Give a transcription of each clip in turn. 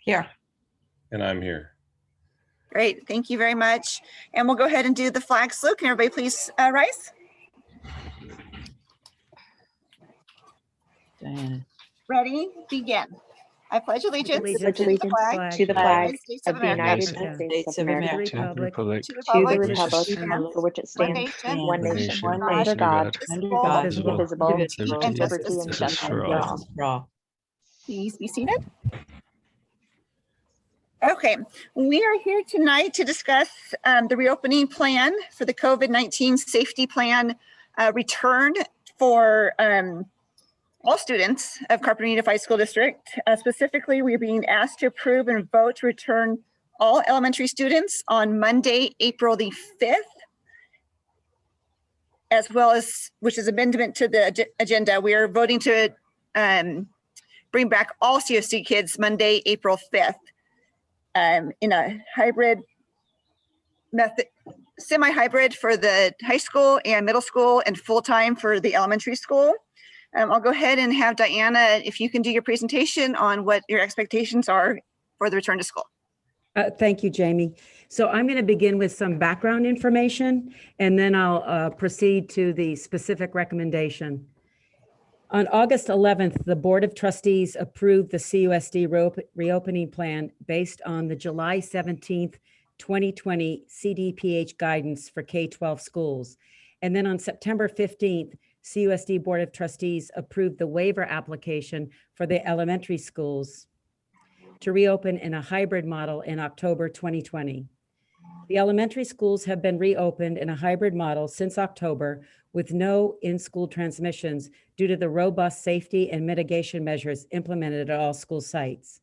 Here. And I'm here. Great, thank you very much. And we'll go ahead and do the flag salute. Can everybody please rise? Diana. Ready, begin. I pledge allegiance to to the flag to the flag of the United States of of the America, United States of America, States of America, To the republic to the to the republic republic for which it one stands, nation, one nation, one under nation, God, under indivisible, God, indivisible, liberty and liberty justice and for justice for for all. all. for all. Please be seated. Okay, we are here tonight to discuss the reopening plan for the COVID-19 safety plan return for all students of Carpenter Unified School District. Specifically, we're being asked to approve and vote to return all elementary students on Monday, April the 5th, as well as, which is amendment to the agenda. We are voting to bring back all CUSD kids Monday, April 5th in a hybrid method, semi-hybrid for the high school and middle school and full-time for the elementary school. I'll go ahead and have Diana, if you can do your presentation on what your expectations are for the return to school. Thank you, Jamie. So I'm going to begin with some background information, and then I'll proceed to the specific recommendation. On August 11th, the Board of Trustees approved the CUSD reopening plan based on the July 17th, 2020 CDPH guidance for K-12 schools. And then on September 15th, CUSD Board of Trustees approved the waiver application for the elementary schools to reopen in a hybrid model in October 2020. The elementary schools have been reopened in a hybrid model since October with no in-school transmissions due to the robust safety and mitigation measures implemented at all school sites.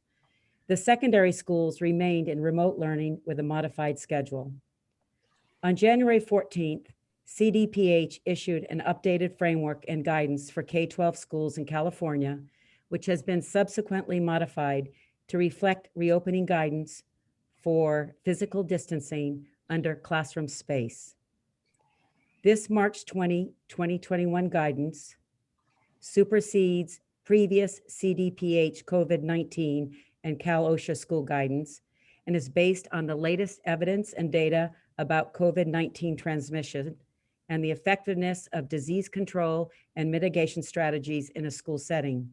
The secondary schools remained in remote learning with a modified schedule. On January 14th, CDPH issued an updated framework and guidance for K-12 schools in California, which has been subsequently modified to reflect reopening guidance for physical distancing under classroom space. This March 20, 2021 guidance supersedes previous CDPH COVID-19 and Cal-OSHA school guidance and is based on the latest evidence and data about COVID-19 transmission and the effectiveness of disease control and mitigation strategies in a school setting.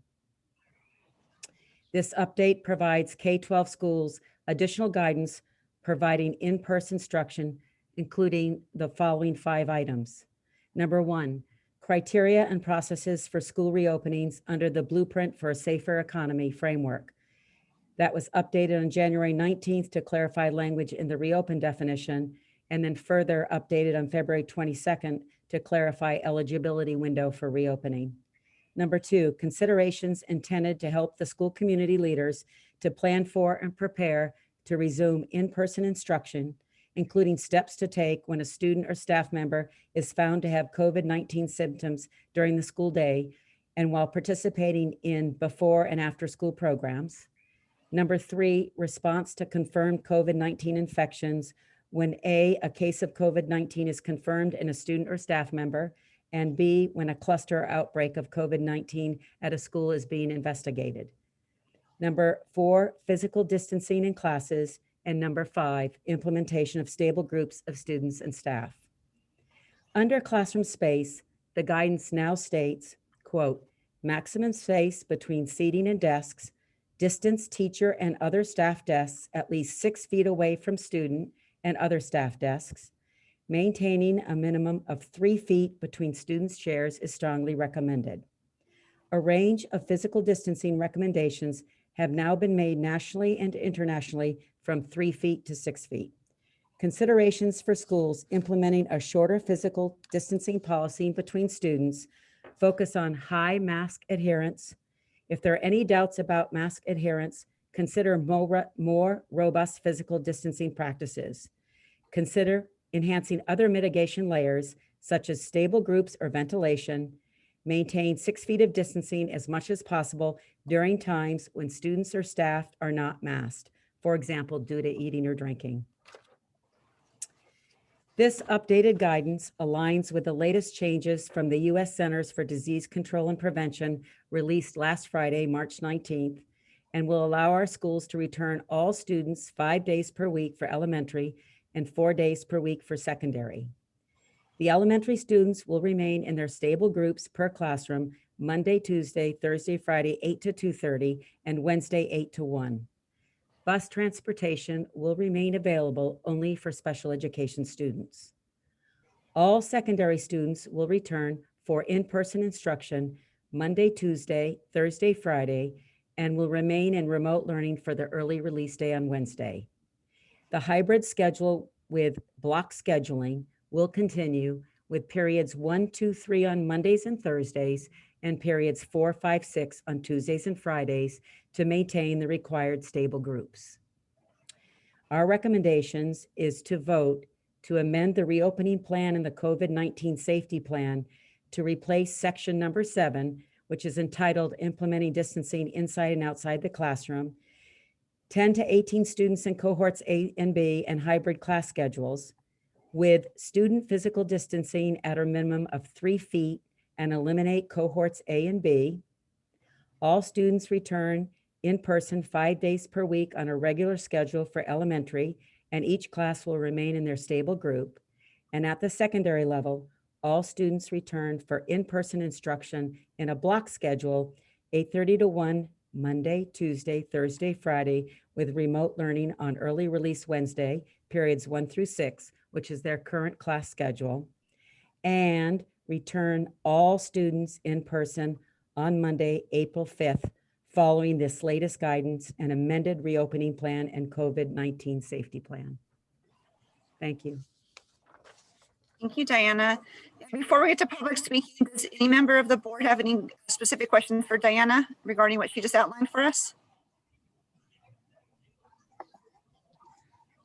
This update provides K-12 schools additional guidance, providing in-person instruction, including the following 5 items. Number 1, criteria and processes for school reopenings under the Blueprint for a Safer Economy framework. That was updated on January 19th to clarify language in the reopen definition, and then further updated on February 22nd to clarify eligibility window for reopening. Number 2, considerations intended to help the school community leaders to plan for and prepare to resume in-person instruction, including steps to take when a student or staff member is found to have COVID-19 symptoms during the school day and while participating in before and after school programs. Number 3, response to confirmed COVID-19 infections when A, case of COVID-19 is confirmed in a student or staff member, and B, when a cluster outbreak of COVID-19 at a school is being investigated. Number 4, physical distancing in classes. And number 5, implementation of stable groups of students and staff. Under classroom space, the guidance now states, quote, maximum space between seating and desks, distance teacher and other staff desks at least 6 feet away from student and other staff desks. Maintaining a minimum of 3 feet between students' chairs is strongly recommended. A range of physical distancing recommendations have now been made nationally and internationally from 3 feet to 6 feet. Considerations for schools implementing a shorter physical distancing policy between students focus on high mask adherence. If there are any doubts about mask adherence, consider more robust physical distancing practices. Consider enhancing other mitigation layers, such as stable groups or ventilation. Maintain 6 feet of distancing as much as possible during times when students or staff are not masked, for example, due to eating or drinking. This updated guidance aligns with the latest changes from the U.S. Centers for Disease Control and Prevention released last Friday, March 19th, and will allow our schools to return all students 5 days per week for elementary and 4 days per week for secondary. The elementary students will remain in their stable groups per classroom Monday, Tuesday, Thursday, Friday, 8 to 2:30, and Wednesday, 8 to 1. Bus transportation will remain available only for special education students. All secondary students will return for in-person instruction Monday, Tuesday, Thursday, Friday, and will remain in remote learning for the early release day on Wednesday. The hybrid schedule with block scheduling will continue with periods 1, 2, 3 on Mondays and Thursdays and periods 4, 5, 6 on Tuesdays and Fridays to maintain the required stable groups. Our recommendations is to vote to amend the reopening plan and the COVID-19 safety plan to replace section number 7, which is entitled Implementing Distancing Inside and Outside the Classroom, 10 to 18 students in cohorts A and B and hybrid class schedules, with student physical distancing at a minimum of 3 feet and eliminate cohorts A and B. All students return in person 5 days per week on a regular schedule for elementary, and each class will remain in their stable group. And at the secondary level, all students return for in-person instruction in a block schedule, 8:30 to 1, Monday, Tuesday, Thursday, Friday, with remote learning on early release Wednesday, periods 1 through 6, which is their current class schedule, and return all students in person on Monday, April 5th, following this latest guidance and amended reopening plan and COVID-19 safety plan. Thank you. Thank you, Diana. Before we get to public speaking, does any member of the board have any specific questions for Diana regarding what she just outlined for us?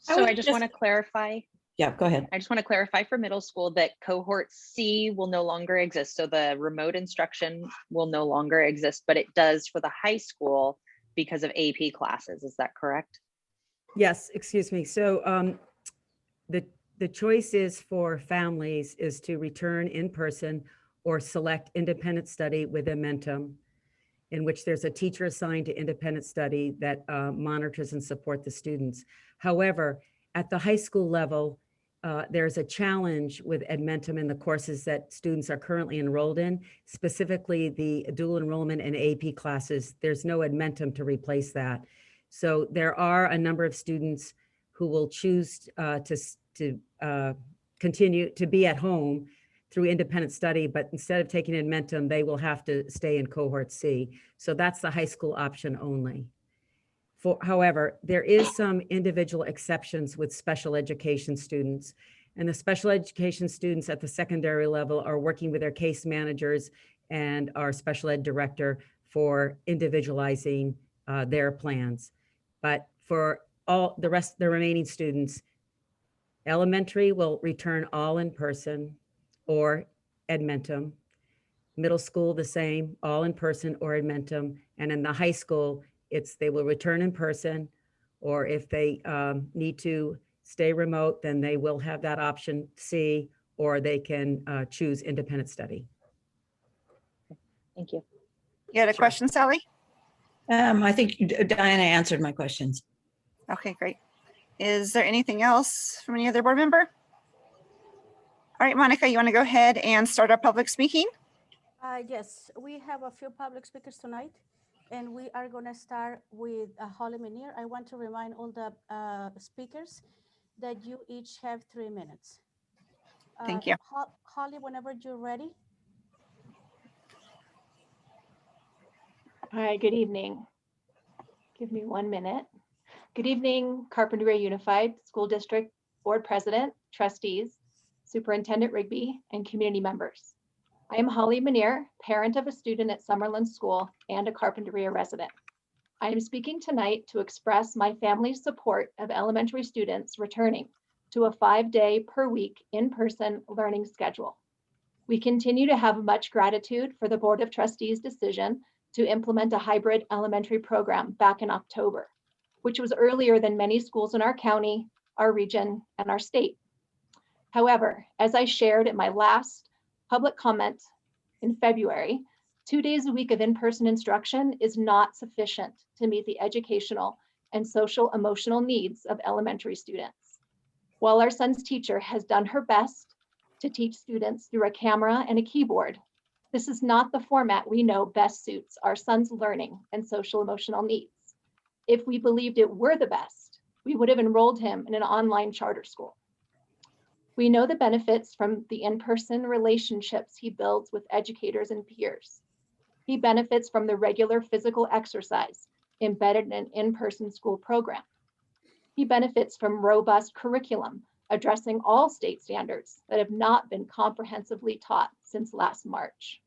So I just want to clarify. Yeah, go ahead. I just want to clarify for middle school that cohort C will no longer exist. So the remote instruction will no longer exist, but it does for the high school because of AP classes. Is that correct? Yes, excuse me. So the choice is for families is to return in person or select independent study with Momentum, in which there's a teacher assigned to independent study that monitors and support the students. However, at the high school level, there's a challenge with Edmentum in the courses that students are currently enrolled in, specifically the dual enrollment and AP classes. There's no Edmentum to replace that. So there are a number of students who will choose to continue to be at home through independent study, but instead of taking Edmentum, they will have to stay in cohort C. So that's the high school option only. However, there is some individual exceptions with special education students, and the special education students at the secondary level are working with their case managers and our special ed director for individualizing their plans. But for all the rest, the remaining students, elementary will return all in person or Edmentum. Middle school, the same, all in person or Edmentum. And in the high school, they will return in person, or if they need to stay remote, then they will have that option C, or they can choose independent study. Thank you. You had a question, Sally? I think Diana answered my questions. Okay, great. Is there anything else from any other board member? All right, Monica, you want to go ahead and start our public speaking? Yes, we have a few public speakers tonight, and we are going to start with Holly Minier. I want to remind all the speakers that you each have 3 minutes. Thank you. Holly, whenever you're ready. All right, good evening. Give me 1 minute. Good evening, Carpinteria Unified School District Board President, trustees, Superintendent Rigby, and community members. I am Holly Minier, parent of a student at Summerlin School and a Carpinteria resident. I am speaking tonight to express my family's support of elementary students returning to a 5-day per week in-person learning schedule. We continue to have much gratitude for the Board of Trustees' decision to implement a hybrid elementary program back in October, which was earlier than many schools in our county, our region, and our state. However, as I shared at my last public comment in February, 2 days a week of in-person instruction is not sufficient to meet the educational and social emotional needs of elementary students. While our son's teacher has done her best to teach students through a camera and a keyboard, this is not the format we know best suits our son's learning and social emotional needs. If we believed it were the best, we would have enrolled him in an online charter school. We know the benefits from the in-person relationships he builds with educators and peers. He benefits from the regular physical exercise embedded in an in-person school program. He benefits from robust curriculum addressing all state standards that have not been comprehensively taught since last March.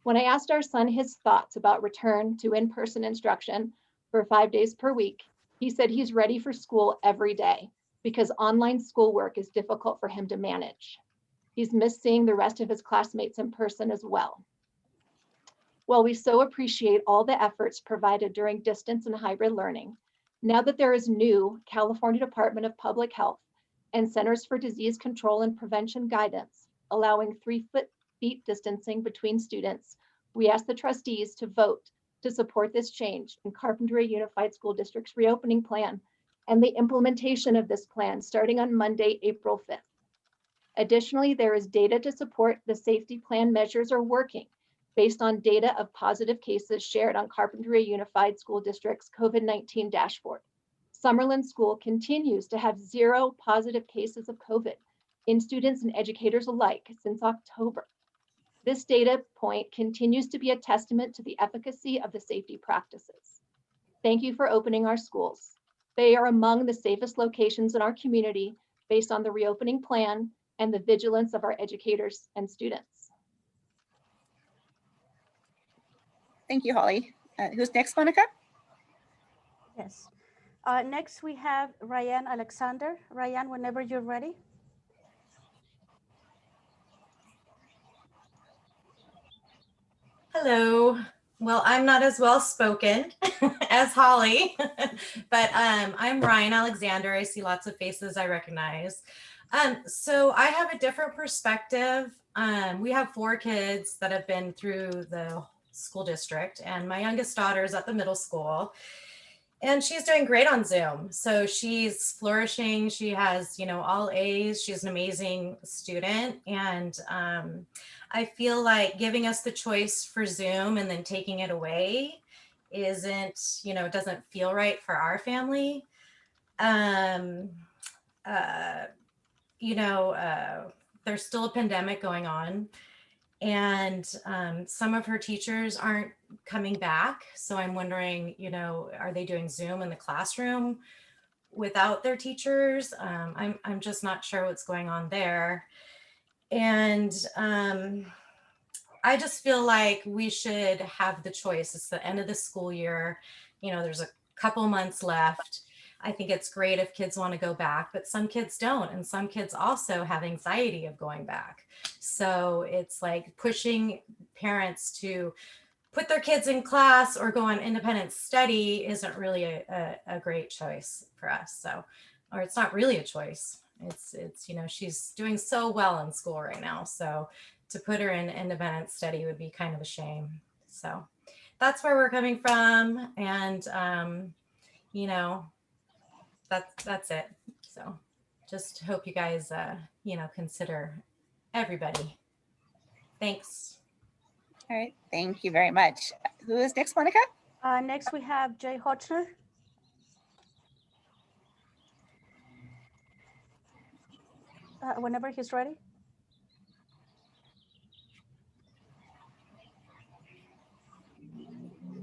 When I asked our son his thoughts about return to in-person instruction for 5 days per week, he said he's ready for school every day because online schoolwork is difficult for him to manage. He's missed seeing the rest of his classmates in person as well. While we so appreciate all the efforts provided during distance and hybrid learning, now that there is new California Department of Public Health and Centers for Disease Control and Prevention guidance allowing 3 feet distancing between students, we ask the trustees to vote to support this change in Carpinteria Unified School District's reopening plan and the implementation of this plan starting on Monday, April 5th. Additionally, there is data to support the safety plan measures are working based on data of positive cases shared on Carpinteria Unified School District's COVID-19 dashboard. Summerlin School continues to have 0 positive cases of COVID in students and educators alike since October. This data point continues to be a testament to the efficacy of the safety practices. Thank you for opening our schools. They are among the safest locations in our community based on the reopening plan and the vigilance of our educators and students. Thank you, Holly. Who's next, Monica? Yes. Next, we have Ryan Alexander. Ryan, whenever you're ready. Hello. Well, I'm not as well spoken as Holly, but I'm Ryan Alexander. I see lots of faces I recognize. So I have a different perspective. We have 4 kids that have been through the school district, and my youngest daughter is at the middle school, and she's doing great on Zoom. So she's flourishing. She has, all A's. She's an amazing student. And I feel like giving us the choice for Zoom and then taking it away isn't, doesn't feel right for our family. There's still a pandemic going on. And some of her teachers aren't coming back. So I'm wondering, are they doing Zoom in the classroom without their teachers? I'm just not sure what's going on there. And I just feel like we should have the choice. It's the end of the school year. There's a couple months left. I think it's great if kids want to go back, but some kids don't. And some kids also have anxiety of going back. So it's like pushing parents to put their kids in class or go on independent study isn't really a great choice for us. Or it's not really a choice. It's she's doing so well in school right now. So to put her in independent study would be kind of a shame. So that's where we're coming from. And, that's it. So just hope you guys, consider everybody. Thanks. All right, thank you very much. Who is next, Monica? Next, we have Jay Hochner. Whenever he's ready.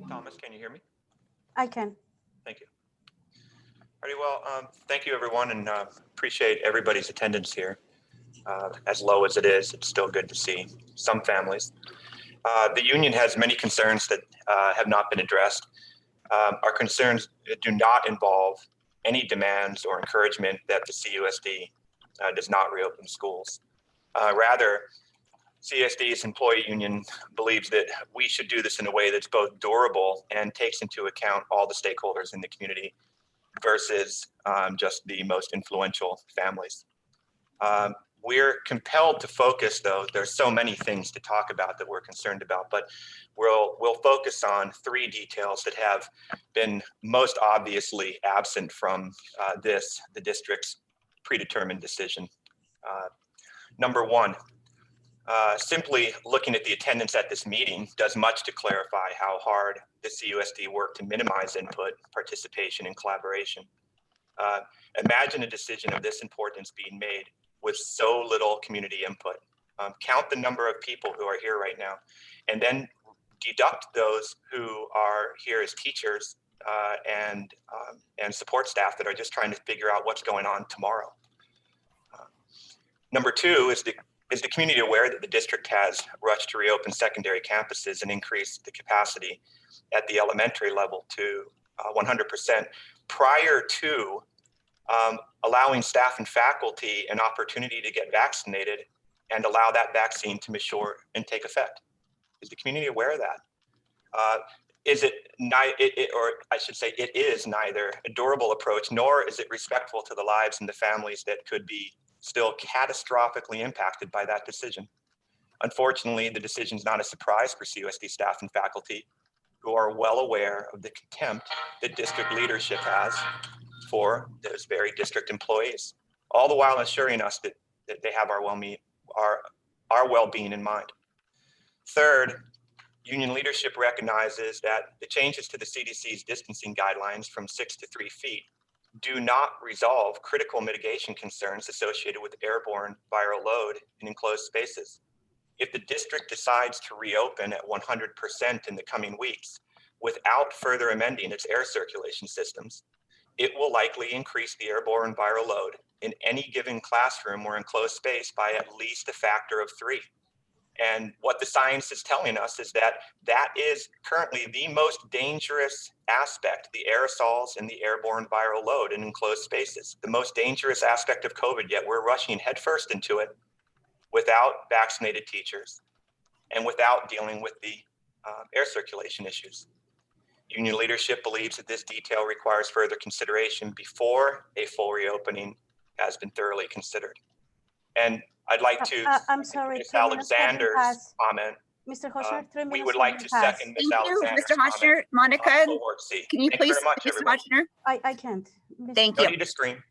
Thomas, can you hear me? I can. Thank you. Alrighty, well, thank you everyone, and appreciate everybody's attendance here. As low as it is, it's still good to see some families. The union has many concerns that have not been addressed. Our concerns do not involve any demands or encouragement that the CUSD does not reopen schools. Rather, CSD's employee union believes that we should do this in a way that's both durable and takes into account all the stakeholders in the community versus just the most influential families. We're compelled to focus, though. There's so many things to talk about that we're concerned about, but we'll focus on 3 details that have been most obviously absent from the district's predetermined decision. Number 1, simply looking at the attendance at this meeting does much to clarify how hard the CUSD worked to minimize input, participation, and collaboration. Imagine a decision of this importance being made with so little community input. Count the number of people who are here right now, and then deduct those who are here as teachers and support staff that are just trying to figure out what's going on tomorrow. Number 2 is the community aware that the district has rushed to reopen secondary campuses and increase the capacity at the elementary level to 100% prior to allowing staff and faculty an opportunity to get vaccinated and allow that vaccine to mature and take effect? Is the community aware of that? It is neither a durable approach, nor is it respectful to the lives and the families that could be still catastrophically impacted by that decision. Unfortunately, the decision is not a surprise for CUSD staff and faculty, who are well aware of the contempt that district leadership has for those very district employees, all the while assuring us that they have our well-being in mind. Third, union leadership recognizes that the changes to the CDC's distancing guidelines from 6 to 3 feet do not resolve critical mitigation concerns associated with airborne viral load in enclosed spaces. If the district decides to reopen at 100% in the coming weeks without further amending its air circulation systems, it will likely increase the airborne viral load in any given classroom or enclosed space by at least a factor of 3. And what the science is telling us is that is currently the most dangerous aspect, the aerosols and the airborne viral load in enclosed spaces, the most dangerous aspect of COVID, yet we're rushing headfirst into it without vaccinated teachers and without dealing with the air circulation issues. Union leadership believes that this detail requires further consideration before a full reopening has been thoroughly considered. And I'd like to I'm sorry, Ms. 3 minutes have been Alexander's passed. comment. Mr. Hochner, 3 minutes. We would have like been to passed. second Ms. Thank you, Alexander's Mr. Hochner. comment. Monica, Ward C. can you Thank please very much, speak, Mr. everybody. Hochner? I can't. Thank No you. need to scream.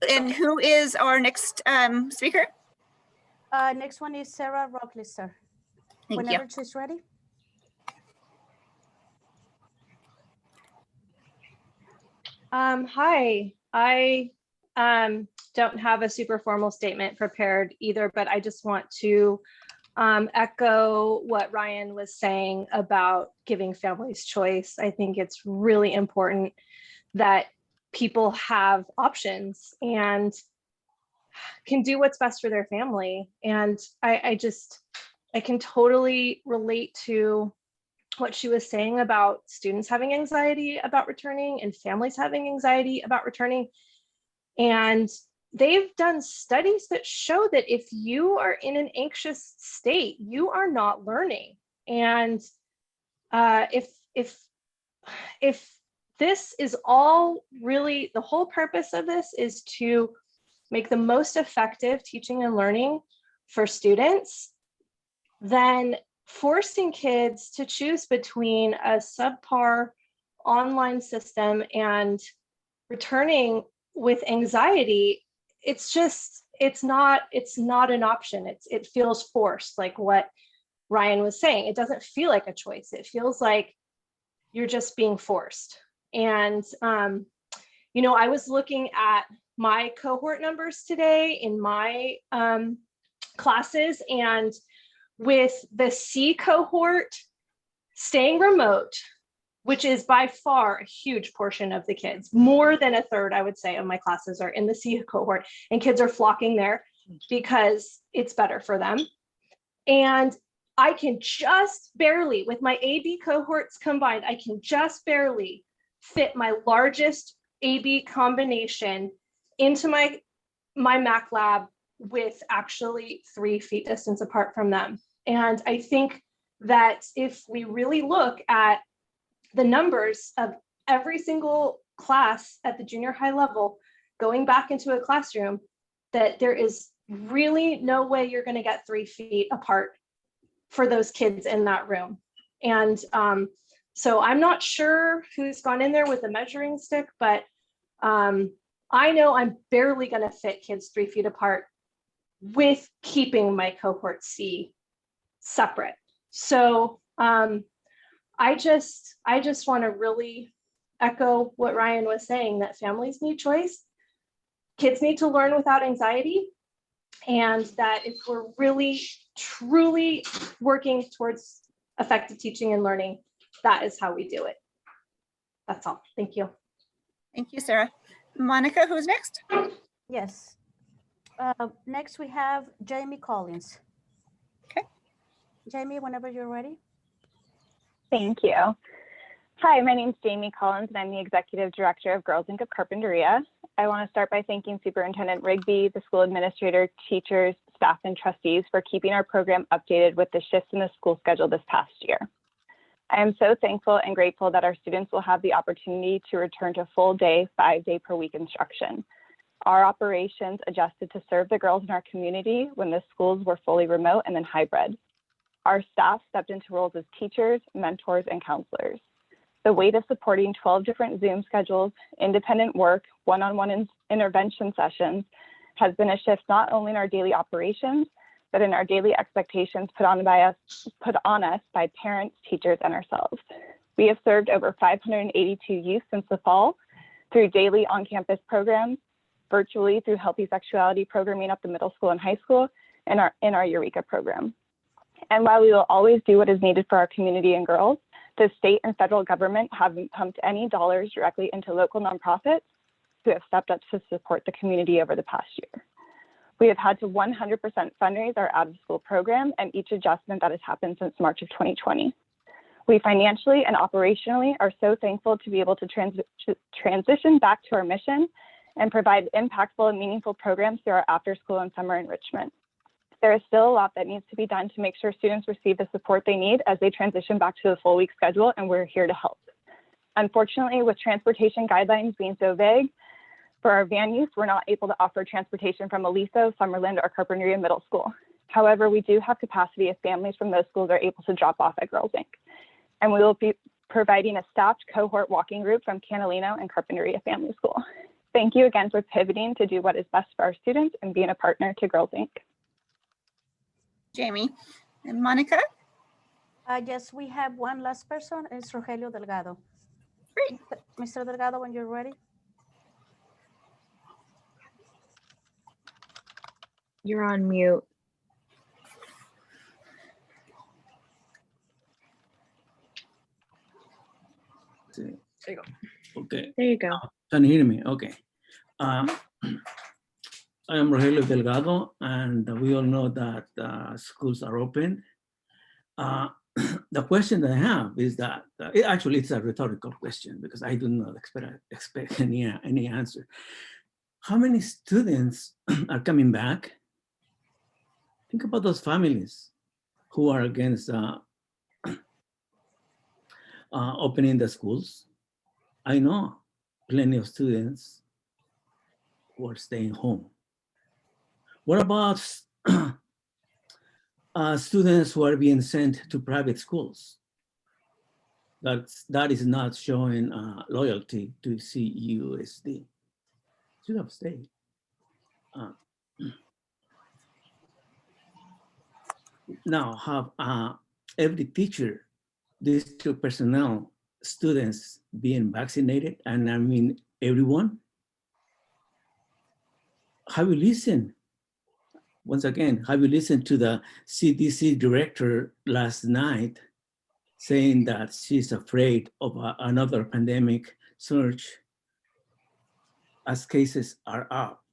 And who is our next speaker? Next one is Sarah Rocklister. Thank Whenever you. she's ready. Hi, I don't have a super formal statement prepared either, but I just want to echo what Ryan was saying about giving families choice. I think it's really important that people have options and can do what's best for their family. And I can totally relate to what she was saying about students having anxiety about returning and families having anxiety about returning. And they've done studies that show that if you are in an anxious state, you are not learning. And if this is all really, the whole purpose of this is to make the most effective teaching and learning for students, then forcing kids to choose between a subpar online system and returning with anxiety, it's not an option. It feels forced, like what Ryan was saying. It doesn't feel like a choice. It feels like you're just being forced. And I was looking at my cohort numbers today in my classes, and with the C cohort staying remote, which is by far a huge portion of the kids, more than a third, I would say, of my classes are in the C cohort, and kids are flocking there because it's better for them. And I can just barely, with my AB cohorts combined, I can just barely fit my largest AB combination into my Mac lab with actually 3 feet distance apart from them. And I think that if we really look at the numbers of every single class at the junior high level going back into a classroom, that there is really no way you're going to get 3 feet apart for those kids in that room. And so I'm not sure who's gone in there with a measuring stick, but I know I'm barely going to fit kids 3 feet apart with keeping my cohort C separate. So I just want to really echo what Ryan was saying, that families need choice. Kids need to learn without anxiety. And that if we're really, truly working towards effective teaching and learning, that is how we do it. That's all. Thank you. Thank you, Sarah. Monica, who's next? Yes. Next, we have Jamie Collins. Okay. Jamie, whenever you're ready. Thank you. Hi, my name is Jamie Collins, and I'm the Executive Director of Girls Inc. of Carpinteria. I want to start by thanking Superintendent Rigby, the school administrator, teachers, staff, and trustees for keeping our program updated with the shifts in the school schedule this past year. I am so thankful and grateful that our students will have the opportunity to return to full day, 5-day per week instruction. Our operations adjusted to serve the girls in our community when the schools were fully remote and then hybrid. Our staff stepped into roles as teachers, mentors, and counselors. The weight of supporting 12 different Zoom schedules, independent work, one-on-one intervention sessions has been a shift not only in our daily operations, but in our daily expectations put on us by parents, teachers, and ourselves. We have served over 582 youth since the fall through daily on-campus programs, virtually through healthy sexuality programming up the middle school and high school, and in our Eureka program. And while we will always do what is needed for our community and girls, the state and federal government haven't pumped any dollars directly into local nonprofits who have stepped up to support the community over the past year. We have had to 100% fundraise our out-of-school program and each adjustment that has happened since March of 2020. We financially and operationally are so thankful to be able to transition back to our mission and provide impactful and meaningful programs through our after-school and summer enrichment. There is still a lot that needs to be done to make sure students receive the support they need as they transition back to the full week schedule, and we're here to help. Unfortunately, with transportation guidelines being so vague, for our van use, we're not able to offer transportation from Aliso, Summerland, or Carpinteria Middle School. However, we do have capacity if families from those schools are able to drop off at Girls Inc. And we will be providing a staffed cohort walking group from Canalino and Carpinteria Family School. Thank you again for pivoting to do what is best for our students and being a partner to Girls Inc. Jamie. And Monica? Yes, we have one last person. It's Rogelio Delgado. Great. Mr. Delgado, when you're ready. You're on mute. There you go. Okay. There you go. Can you hear me? Okay. I am Rogelio Delgado, and we all know that schools are open. The question that I have is that, actually it's a rhetorical question because I do not expect any answer. How many students are coming back? Think about those families who are against opening the schools. I know plenty of students who are staying home. What about students who are being sent to private schools? That is not showing loyalty to CUSD. Should have stayed. Now have every teacher, district personnel, students being vaccinated, and I mean everyone. Have you listened? Once again, have you listened to the CDC director last night saying that she's afraid of another pandemic surge as cases are up?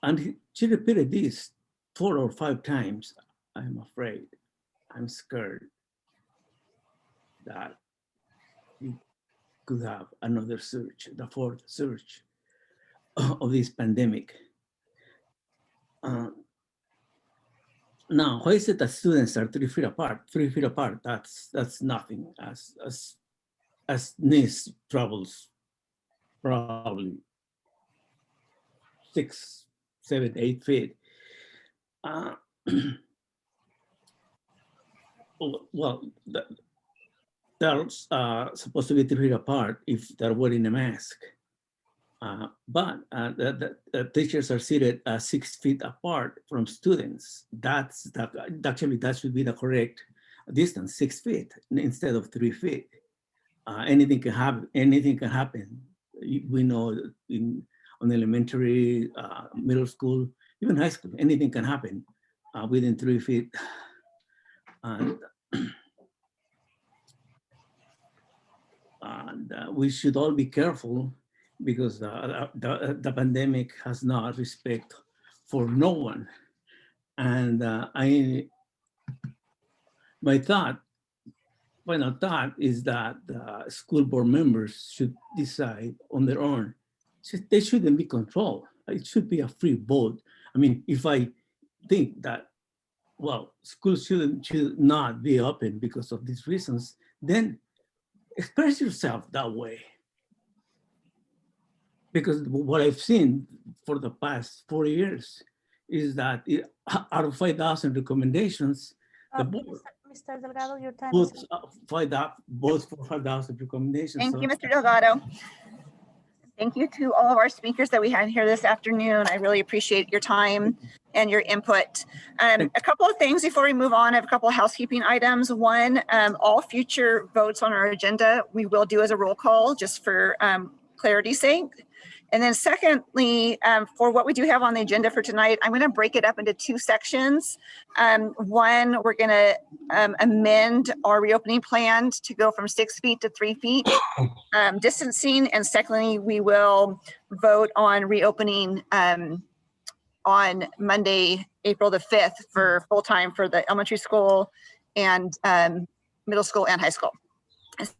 And she repeated this 4 or 5 times. I'm afraid, I'm scared that we could have another surge, the 4th surge of this pandemic. Now, why is it that students are 3 feet apart? 3 feet apart, that's nothing. As NIST travels probably 6, 7, 8 feet. Uh, well, they're supposed to be 3 feet apart if they're wearing a mask. But the teachers are seated 6 feet apart from students. Actually, that should be the correct distance, 6 feet instead of 3 feet. Anything can happen. Anything can happen. We know on elementary, middle school, even high school, anything can happen within 3 feet. And we should all be careful because the pandemic has not respect for no one. And my final thought is that school board members should decide on their own. They shouldn't be controlled. It should be a free vote. I mean, if I think that, well, schools should not be open because of these reasons, then express yourself that way. Because what I've seen for the past 4 years is that out of 5,000 recommendations, the board Mr. Delgado, your time votes is both for 5,000 recommendations. Thank you, Mr. Delgado. Thank you to all of our speakers that we had here this afternoon. I really appreciate your time and your input. A couple of things before we move on. I have a couple of housekeeping items. One, all future votes on our agenda, we will do as a roll call just for clarity's sake. And then secondly, for what we do have on the agenda for tonight, I'm going to break it up into 2 sections. One, we're going to amend our reopening plan to go from 6 feet to 3 feet distancing. And secondly, we will vote on reopening on Monday, April the 5th for full-time for the elementary school and middle school and high school.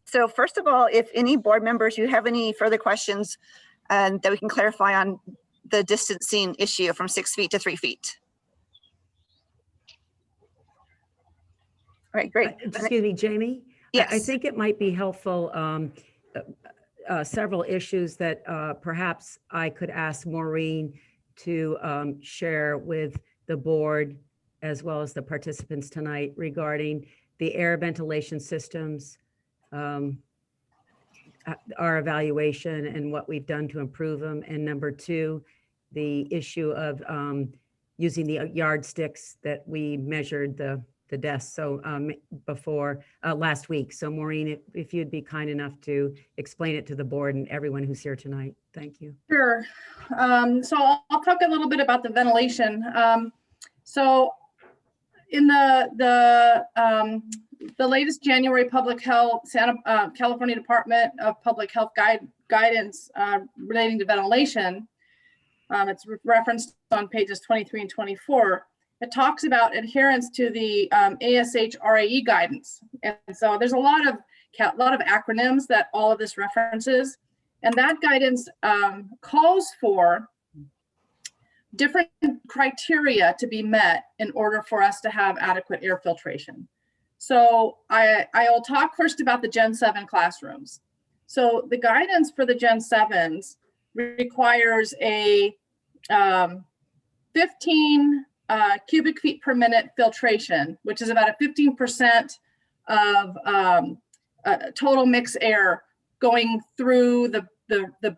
So first of all, if any board members, you have any further questions that we can clarify on the distancing issue from 6 feet to 3 feet. All right, great. Excuse me, Jamie? Yes. I think it might be helpful, several issues that perhaps I could ask Maureen to share with the board as well as the participants tonight regarding the air ventilation systems, our evaluation and what we've done to improve them. And number 2, the issue of using the yardsticks that we measured the desks before last week. So Maureen, if you'd be kind enough to explain it to the board and everyone who's here tonight. Thank you. Sure. So I'll talk a little bit about the ventilation. So in the latest January Public Health, California Department of Public Health guidance relating to ventilation, it's referenced on pages 23 and 24. It talks about adherence to the ASHRAE guidance. And so there's a lot of acronyms that all of this references. And that guidance calls for different criteria to be met in order for us to have adequate air filtration. So I'll talk first about the Gen 7 classrooms. So the guidance for the Gen 7s requires a 15 cubic feet per minute filtration, which is about a 15% of total mix air going through the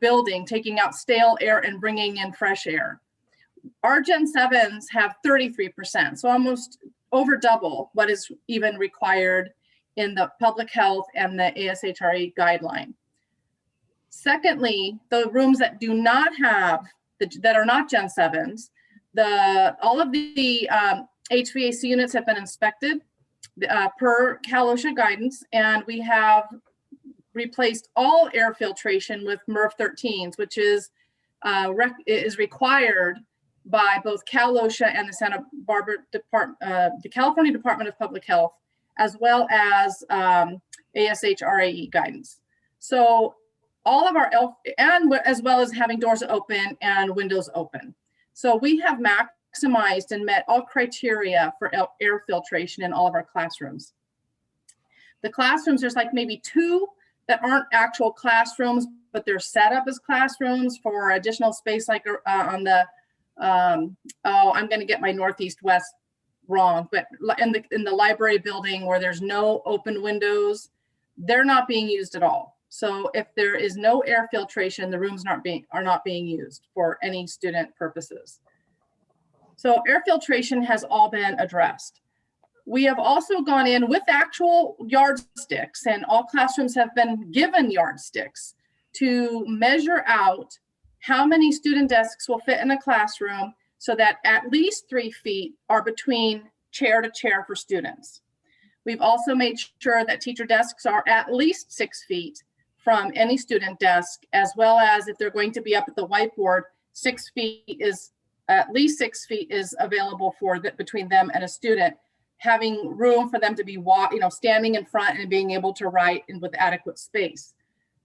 building, taking out stale air and bringing in fresh air. Our Gen 7s have 33%, so almost over double what is even required in the public health and the ASHRAE guideline. Secondly, the rooms that do not have, that are not Gen 7s, all of the HVAC units have been inspected per Cal OSHA guidance, and we have replaced all air filtration with MERV 13s, which is required by both Cal OSHA and the Santa Barbara Department, the California Department of Public Health, as well as ASHRAE guidance. So all of our, and as well as having doors open and windows open. So we have maximized and met all criteria for air filtration in all of our classrooms. The classrooms, there's like maybe 2 that aren't actual classrooms, but they're set up as classrooms for additional space, like on the oh, I'm going to get my northeast west wrong, but in the library building where there's no open windows, they're not being used at all. So if there is no air filtration, the rooms are not being used for any student purposes. So air filtration has all been addressed. We have also gone in with actual yardsticks, and all classrooms have been given yardsticks to measure out how many student desks will fit in a classroom so that at least 3 feet are between chair to chair for students. We've also made sure that teacher desks are at least 6 feet from any student desk, as well as if they're going to be up at the whiteboard, at least 6 feet is available for between them and a student, having room for them to be standing in front and being able to write and with adequate space.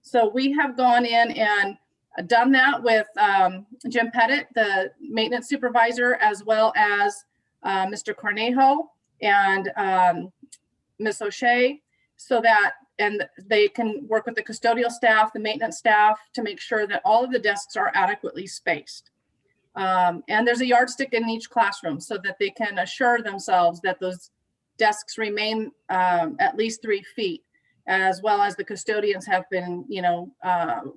So we have gone in and done that with Jim Pettit, the maintenance supervisor, as well as Mr. Cornejo and Ms. O'Shea, so that they can work with the custodial staff, the maintenance staff, to make sure that all of the desks are adequately spaced. And there's a yardstick in each classroom so that they can assure themselves that those desks remain at least 3 feet, as well as the custodians have been,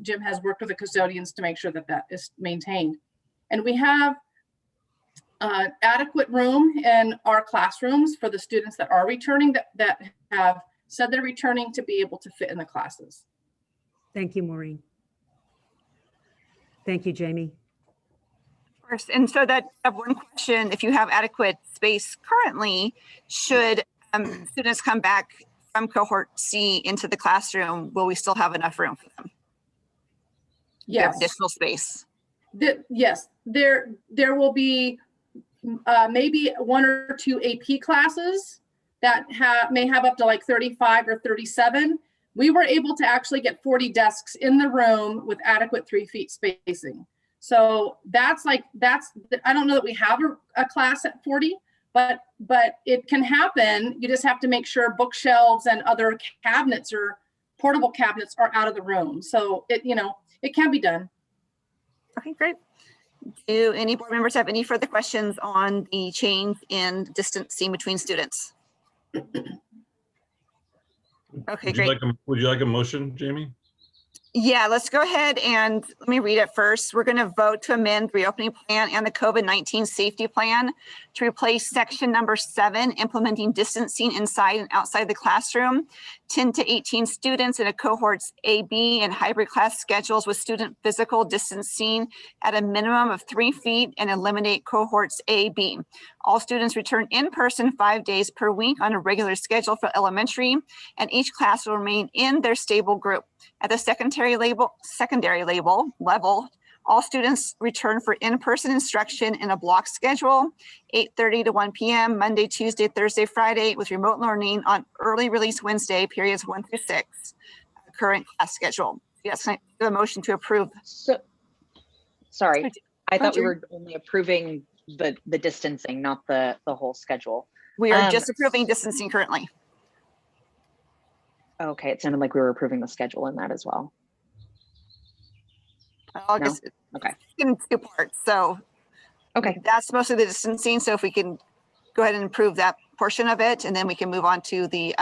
Jim has worked with the custodians to make sure that that is maintained. And we have adequate room in our classrooms for the students that are returning, that have said they're returning, to be able to fit in the classes. Thank you, Maureen. Thank you, Jamie. Of course. And so that I have one question: if you have adequate space currently, should students come back from cohort C into the classroom, will we still have enough room for them? Yes. Additional space. Yes, there will be maybe 1 or 2 AP classes that may have up to like 35 or 37. We were able to actually get 40 desks in the room with adequate 3 feet spacing. So I don't know that we have a class at 40, but it can happen. You just have to make sure bookshelves and other cabinets or portable cabinets are out of the room. So it can be done. Okay, great. Do any board members have any further questions on the change in distancing between students? Okay, great. Would you like a motion, Jamie? Yeah, let's go ahead and let me read it first. We're going to vote to amend the reopening plan and the COVID-19 safety plan to replace section number 7, implementing distancing inside and outside the classroom, 10 to 18 students in a cohorts A, B, and hybrid class schedules with student physical distancing at a minimum of 3 feet, and eliminate cohorts A, B. All students return in person 5 days per week on a regular schedule for elementary, and each class will remain in their stable group. At the secondary level, all students return for in-person instruction in a block schedule, 8:30 to 1 p.m., Monday, Tuesday, Thursday, Friday, with remote learning on early release Wednesday, periods 1 through 6, current class schedule. Yes, can I do a motion to approve? So, sorry, I thought we were only approving the distancing, not the whole schedule. We are just approving distancing currently. Okay, it sounded like we were approving the schedule in that as well. August, no? Okay. In 2 parts. So okay, that's mostly the distancing. So if we can go ahead and approve that portion of it, and then we can move on to the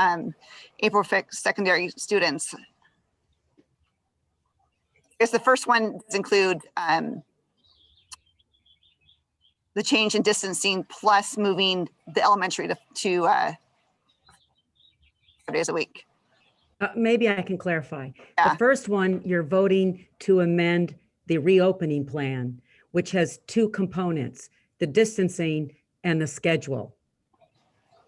April 5th secondary students. I guess the first one does include the change in distancing plus moving the elementary to 5 days a week. Maybe I can clarify. Yeah. The first one, you're voting to amend the reopening plan, which has 2 components, the distancing and the schedule.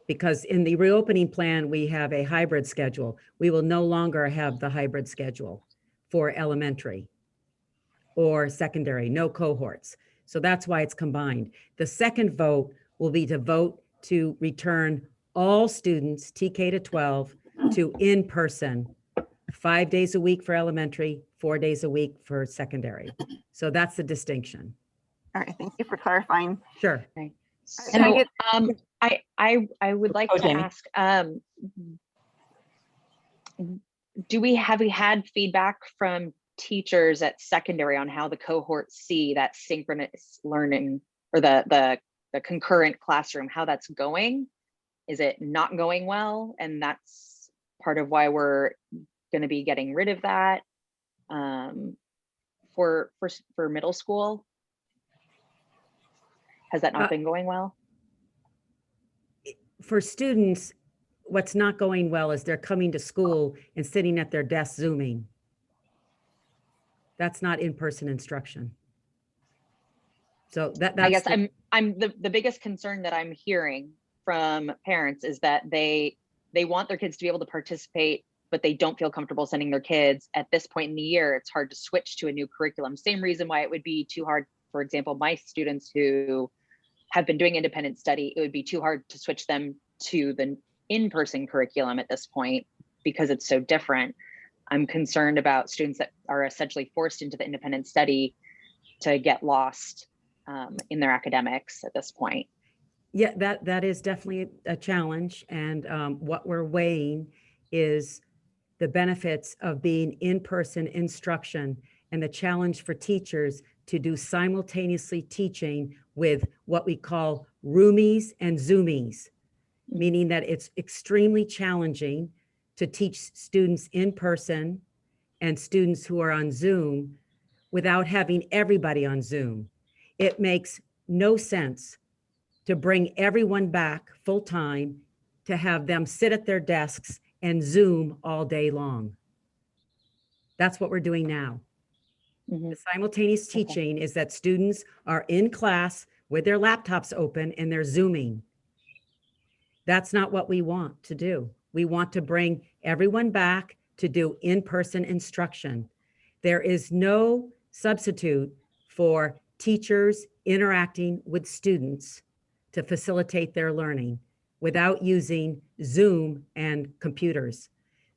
Because in the reopening plan, we have a hybrid schedule. We will no longer have the hybrid schedule for elementary or secondary, no cohorts. So that's why it's combined. The second vote will be to vote to return all students, TK to 12, to in-person, 5 days a week for elementary, 4 days a week for secondary. So that's the distinction. All right, thank you for clarifing. Sure. Okay. So I would like to ask, have we had feedback from teachers at secondary on how the cohort C, that synchronous learning or the concurrent classroom, how that's going. Is it not going well? And that's part of why we're going to be getting rid of that for middle school. Has that not been going well? For students, what's not going well is they're coming to school and sitting at their desk Zooming. That's not in-person instruction. So that's I guess I'm the biggest concern that I'm hearing from parents is that they want their kids to be able to participate, but they don't feel comfortable sending their kids at this point in the year. It's hard to switch to a new curriculum. Same reason why it would be too hard, for example, my students who have been doing independent study, it would be too hard to switch them to the in-person curriculum at this point because it's so different. I'm concerned about students that are essentially forced into the independent study to get lost in their academics at this point. Yeah, that is definitely a challenge. And what we're weighing is the benefits of being in-person instruction and the challenge for teachers to do simultaneously teaching with what we call roomies and zoomies, meaning that it's extremely challenging to teach students in person and students who are on Zoom without having everybody on Zoom. It makes no sense to bring everyone back full time, to have them sit at their desks and Zoom all day long. That's what we're doing now. The simultaneous teaching is that students are in class with their laptops open and they're Zooming. That's not what we want to do. We want to bring everyone back to do in-person instruction. There is no substitute for teachers interacting with students to facilitate their learning without using Zoom and computers.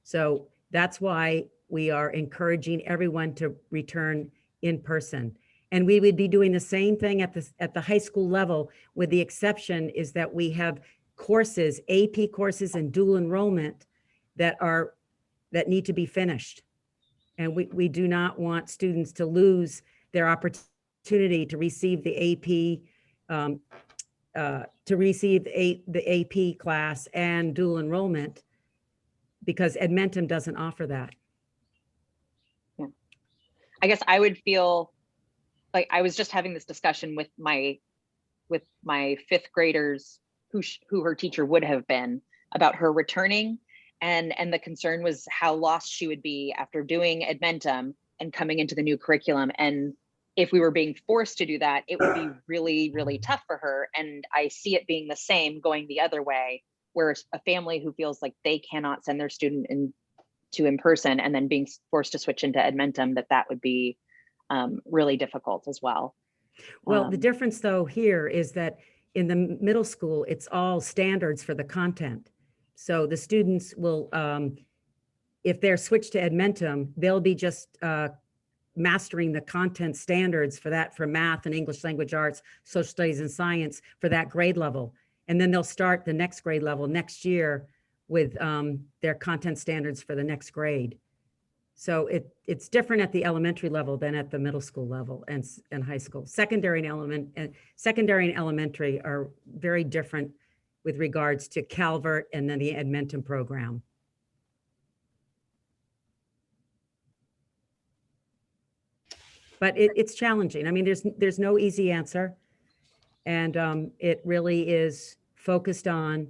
So that's why we are encouraging everyone to return in person. And we would be doing the same thing at the high school level, with the exception is that we have courses, AP courses and dual enrollment that need to be finished. And we do not want students to lose their opportunity to receive the AP the AP class and dual enrollment, because Edmentum doesn't offer that. Yeah. I guess I would feel like I was just having this discussion with my fifth graders who her teacher would have been about her returning. And the concern was how lost she would be after doing Edmentum and coming into the new curriculum. And if we were being forced to do that, it would be really, really tough for her. And I see it being the same going the other way, where a family who feels like they cannot send their student in person and then being forced to switch into Edmentum, that would be really difficult as well. Well, the difference though here is that in the middle school, it's all standards for the content. So the students will, if they're switched to Edmentum, they'll be just mastering the content standards for that, for math and English language arts, social studies and science for that grade level. And then they'll start the next grade level next year with their content standards for the next grade. So it's different at the elementary level than at the middle school level and high school. Secondary and elementary are very different with regards to Calvert and then the Edmentum program. But it's challenging. I mean, there's no easy answer. And it really is focused on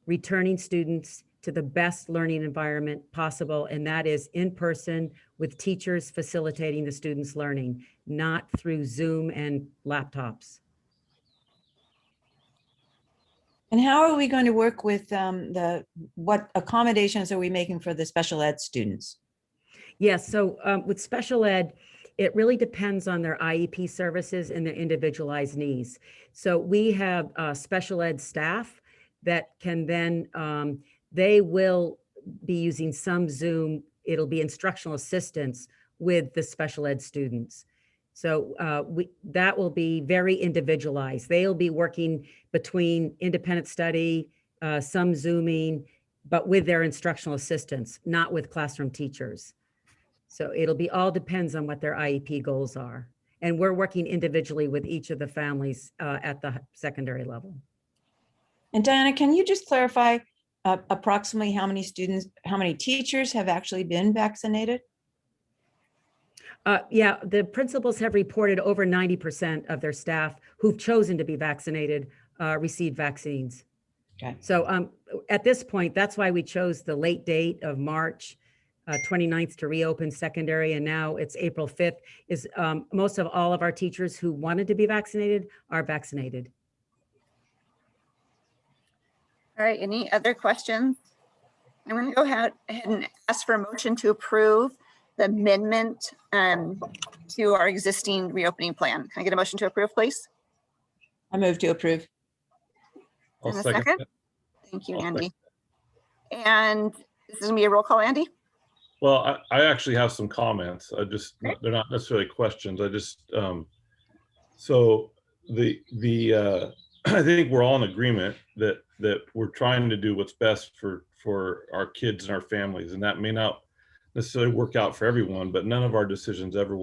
returning students to the best learning environment possible. And that is in person with teachers facilitating the students' learning, not through Zoom and laptops. And how are we going to work with what accommodations are we making for the special ed students? Yes, so with special ed, it really depends on their IEP services and their individualized needs. So we have special ed staff that can then, they will be using some Zoom. It'll be instructional assistance with the special ed students. So that will be very individualized. They'll be working between independent study, some Zooming, but with their instructional assistants, not with classroom teachers. So it'll be all depends on what their IEP goals are. And we're working individually with each of the families at the secondary level. And Diana, can you just clarify approximately how many students, how many teachers have actually been vaccinated? Yeah, the principals have reported over 90% of their staff who've chosen to be vaccinated received vaccines. Okay. So at this point, that's why we chose the late date of March 29th to reopen secondary, and now it's April 5th, is most of all of our teachers who wanted to be vaccinated are vaccinated. All right, any other questions? I'm going to go ahead and ask for a motion to approve the amendment to our existing reopening plan. Can I get a motion to approve, please? I move to approve. I'll And a second second? that. Thank you, I'll Andy. And this is going to be a roll call, Andy? Well, I actually have some comments. Great. They're not necessarily questions. I just, so I think we're all in agreement that we're trying to do what's best for our kids and our families, and that may not necessarily work out for everyone, but none of our decisions ever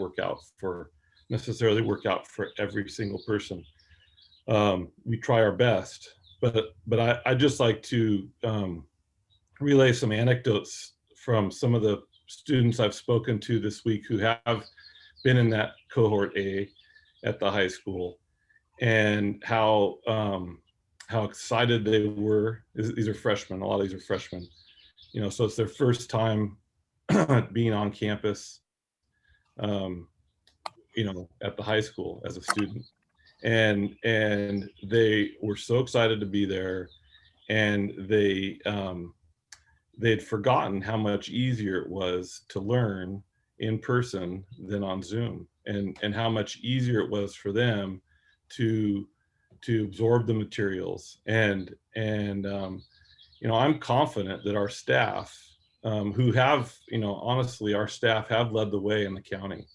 necessarily work out for every single person. We try our best, but I just like to relay some anecdotes from some of the students I've spoken to this week who have been in that cohort A at the high school, and how excited they were. These are freshmen. A lot of these are freshmen. You know, so it's their first time being on campus, you know, at the high school as a student, and they were so excited to be there, and they'd forgotten how much easier it was to learn in person than on Zoom, and how much easier it was for them to absorb the materials. And you know, I'm confident that our staff, who have, you know, honestly, our staff have led the way in the county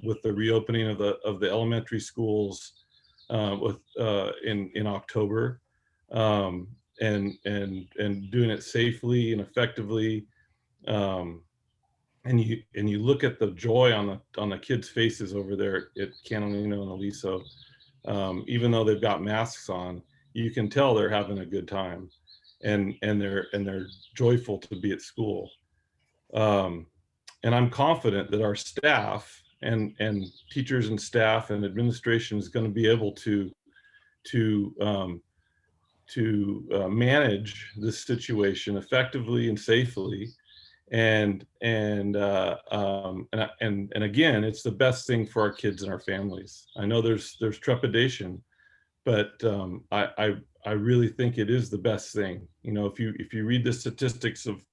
with the reopening of the elementary schools in October, and doing it safely and effectively. And you look at the joy on the kids' faces over there at Canalino and Aliso. Even though they've got masks on, you can tell they're having a good time, and they're joyful to be at school. And I'm confident that our staff and teachers and staff and administration is going to be able to manage this situation effectively and safely. And again, it's the best thing for our kids and our families. I know there's trepidation, but I really think it is the best thing. You know, if you read the statistics of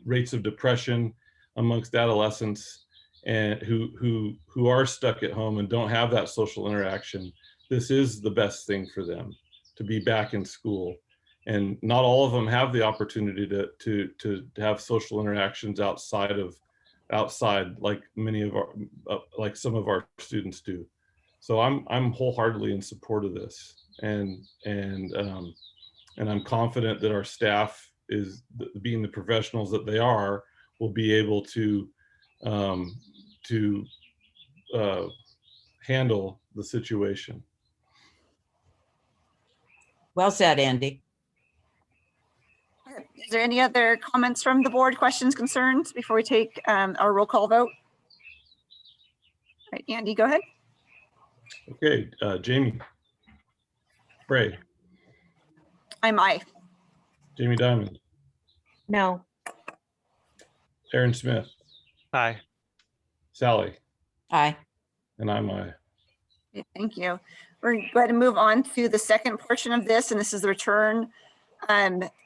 rates of depression amongst adolescents and who are stuck at home and don't have that social interaction, this is the best thing for them, to be back in school. And not all of them have the opportunity to have social interactions outside like many of our like some of our students do. So I'm wholeheartedly in support of this, and I'm confident that our staff, is being the professionals that they are, will be able to handle the situation. Well said, Andy. Is there any other comments from the board, questions, concerns before we take our roll call vote? All right, Andy, go ahead. Okay, Jamie Bray, I'm aye. Jamie Dimon, No. Aaron Smith, Aye. Sally, Aye. and I'm aye. Okay, thank you. We're going to go ahead and move on to the second portion of this, and this is the return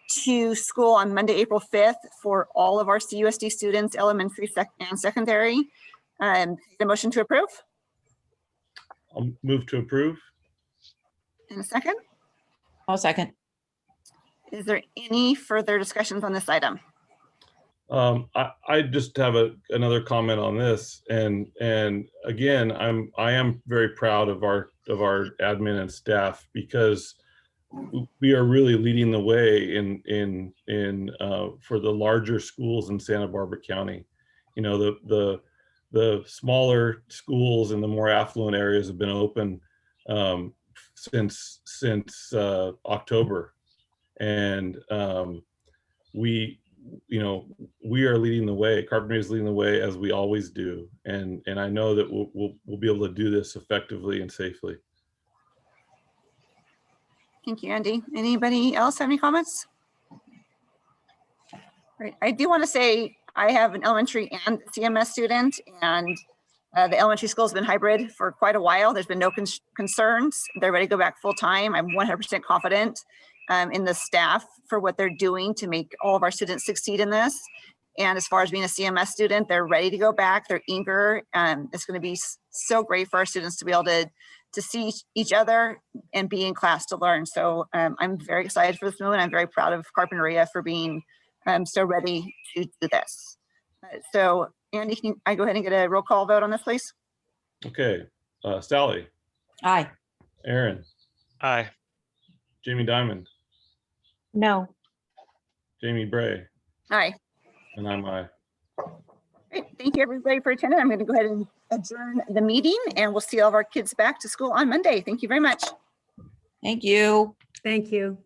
to school on Monday, April 5th for all of our CUSD students, elementary and secondary. The motion to approve? I'll move to approve. In a second. I'll second. Is there any further discussions on this item? I just have another comment on this, and again, I am very proud of our admin and staff, because we are really leading the way in for the larger schools in Santa Barbara County. You know, the smaller schools in the more affluent areas have been open since October. And we are leading the way. Carpinteria is leading the way, as we always do. And I know that we'll be able to do this effectively and safely. Thank you, Andy. Anybody else have any comments? Right. I do want to say I have an elementary and CMS student, and the elementary school has been hybrid for quite a while. There's been no concerns. They're ready to go back full time. I'm 100% confident in the staff for what they're doing to make all of our students succeed in this. And as far as being a CMS student, they're ready to go back. They're eager. It's going to be so great for our students to be able to see each other and be in class to learn. So I'm very excited for this movement. I'm very proud of Carpinteria for being so ready to do this. So Andy, can I go ahead and get a roll call vote on this, please? Okay. Sally. Aye. Aaron. Aye. Jamie Dimon. No. Jamie Bray. Aye. And I'm aye. Great. Thank you, everybody, for attending. I'm going to go ahead and adjourn the meeting, and we'll see all of our kids back to school on Monday. Thank you very much. Thank you. Thank you.